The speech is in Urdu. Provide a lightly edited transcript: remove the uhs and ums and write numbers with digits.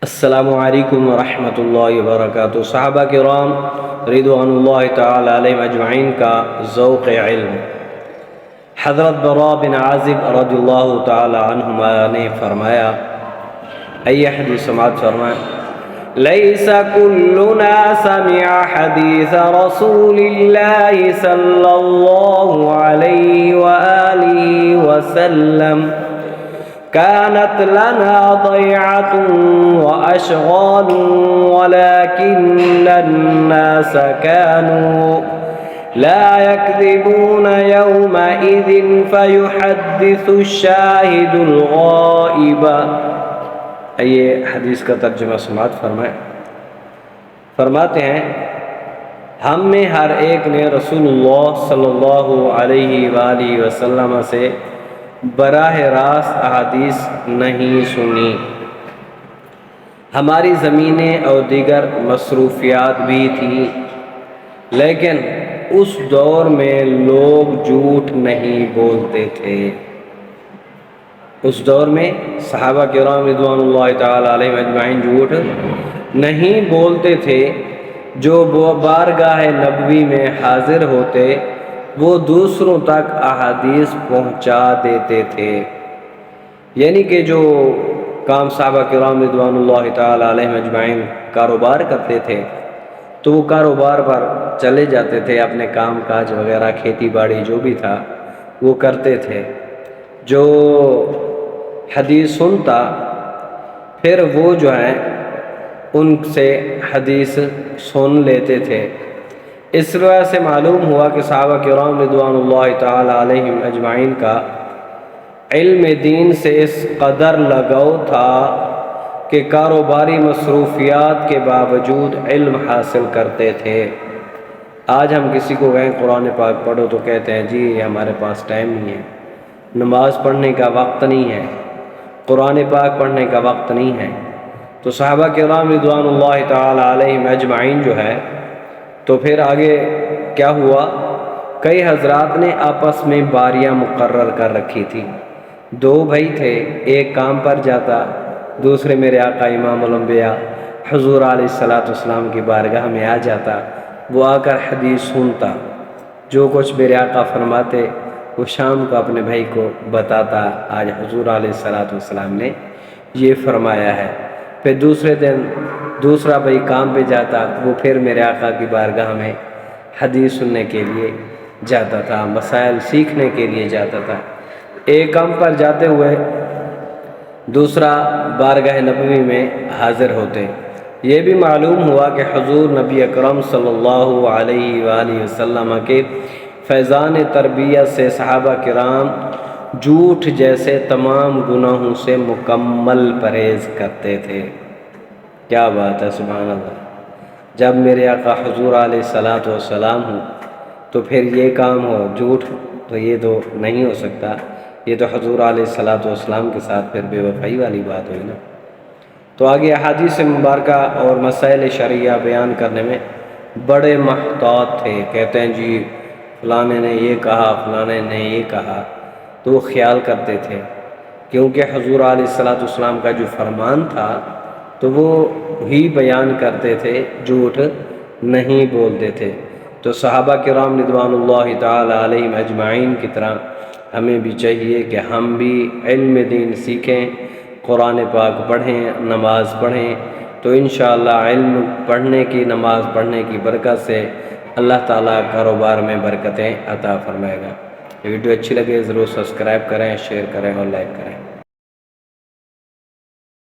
السلام علیکم ورحمۃ اللہ وبرکاتہ۔ صحابہ کرام رضوان اللہ تعالی علیہم اجمعین کا ذوق علم۔ حضرت براء بن عازب رضی اللہ تعالی عنہما نے فرمایا، حدیث سماعت فرمائیں، لیس کلنا سمع حدیث رسول اللہ صلی اللہ علیہ وآلہ وسلم كانت لنا ضيعة وأشغال ولكن الناس كانوا لا يكذبون يومئذ فيحدث الشاهد الغائب۔ یہ حدیث کا ترجمہ سماعت فرمائیں۔ فرماتے ہیں، ہم میں ہر ایک نے رسول اللہ صلی اللہ علیہ وآلہ وسلم سے براہ راست احادیث نہیں سنی۔ ہماری زمینیں اور دیگر مصروفیات بھی تھیں، لیکن اس دور میں لوگ جھوٹ نہیں بولتے تھے۔ اس دور میں صحابہ کرام رضوان اللہ تعالی علیہم اجمعین جھوٹ نہیں بولتے تھے۔ جو بارگاہ نبوی میں حاضر ہوتے وہ دوسروں تک احادیث پہنچا دیتے تھے۔ یعنی کہ جو کام صحابہ کرام رضوان اللہ تعالی علیہم اجمعین کاروبار کرتے تھے تو وہ کاروبار پر چلے جاتے تھے، اپنے کام کاج وغیرہ کھیتی باڑی جو بھی تھا وہ کرتے تھے۔ جو حدیث سنتا پھر وہ جو ہے ان سے حدیث سن لیتے تھے۔ اس وجہ سے معلوم ہوا کہ صحابہ کرام رضوان اللہ تعالی علیہم اجمعین کا علم دین سے اس قدر لگاؤ تھا کہ کاروباری مصروفیات کے باوجود علم حاصل کرتے تھے۔ آج ہم کسی کو کہیں قرآن پاک پڑھو تو کہتے ہیں جی ہمارے پاس ٹائم نہیں ہے، نماز پڑھنے کا وقت نہیں ہے، قرآن پاک پڑھنے کا وقت نہیں ہے۔ تو صحابہ کرام رضوان اللہ تعالی علیہم اجمعین جو ہے تو پھر آگے کیا ہوا، کئی حضرات نے آپس میں باریاں مقرر کر رکھی تھی۔ دو بھائی تھے، ایک کام پر جاتا، دوسرے میرے آقا امام الانبیاء حضور علیہ الصلوۃ والسلام کی بارگاہ میں آ جاتا، وہ آ کر حدیث سنتا، جو کچھ میرے آقا فرماتے وہ شام کو اپنے بھائی کو بتاتا، آج حضور علیہ الصلوۃ والسلام نے یہ فرمایا ہے۔ پھر دوسرے دن دوسرا بھائی کام پہ جاتا، وہ پھر میرے آقا کی بارگاہ میں حدیث سننے کے لیے جاتا تھا، مسائل سیکھنے کے لیے جاتا تھا۔ ایک کام پر جاتے ہوئے دوسرا بارگاہ نبوی میں حاضر ہوتے۔ یہ بھی معلوم ہوا کہ حضور نبی اکرم صلی اللہ علیہ وآلہ وسلم کے فیضان تربیت سے صحابہ کرام جھوٹ جیسے تمام گناہوں سے مکمل پرہیز کرتے تھے۔ کیا بات ہے، سبحان اللہ۔ جب میرے آقا حضور علیہ الصلوۃ والسلام ہوں تو پھر یہ کام ہو جھوٹ، تو یہ تو نہیں ہو سکتا، یہ تو حضور علیہ الصلوۃ والسلام کے ساتھ پھر بے وفائی والی بات ہوئی نا۔ تو آگے احادیث مبارکہ اور مسائل شرعیہ بیان کرنے میں بڑے محتاط تھے۔ کہتے ہیں جی فلانے نے یہ کہا، فلانے نے یہ کہا، تو وہ خیال کرتے تھے، کیونکہ حضور علیہ الصلوۃ والسلام کا جو فرمان تھا تو وہ ہی بیان کرتے تھے، جھوٹ نہیں بولتے تھے۔ تو صحابہ کرام رضوان اللہ تعالی علیہم اجمعین کی طرح ہمیں بھی چاہیے کہ ہم بھی علم دین سیکھیں، قرآن پاک پڑھیں، نماز پڑھیں، تو انشاءاللہ علم پڑھنے کی، نماز پڑھنے کی برکت سے اللہ تعالیٰ کاروبار میں برکتیں عطا فرمائے گا۔ یہ ویڈیو اچھی لگے ضرور سبسکرائب کریں، شیئر کریں اور لائک کریں۔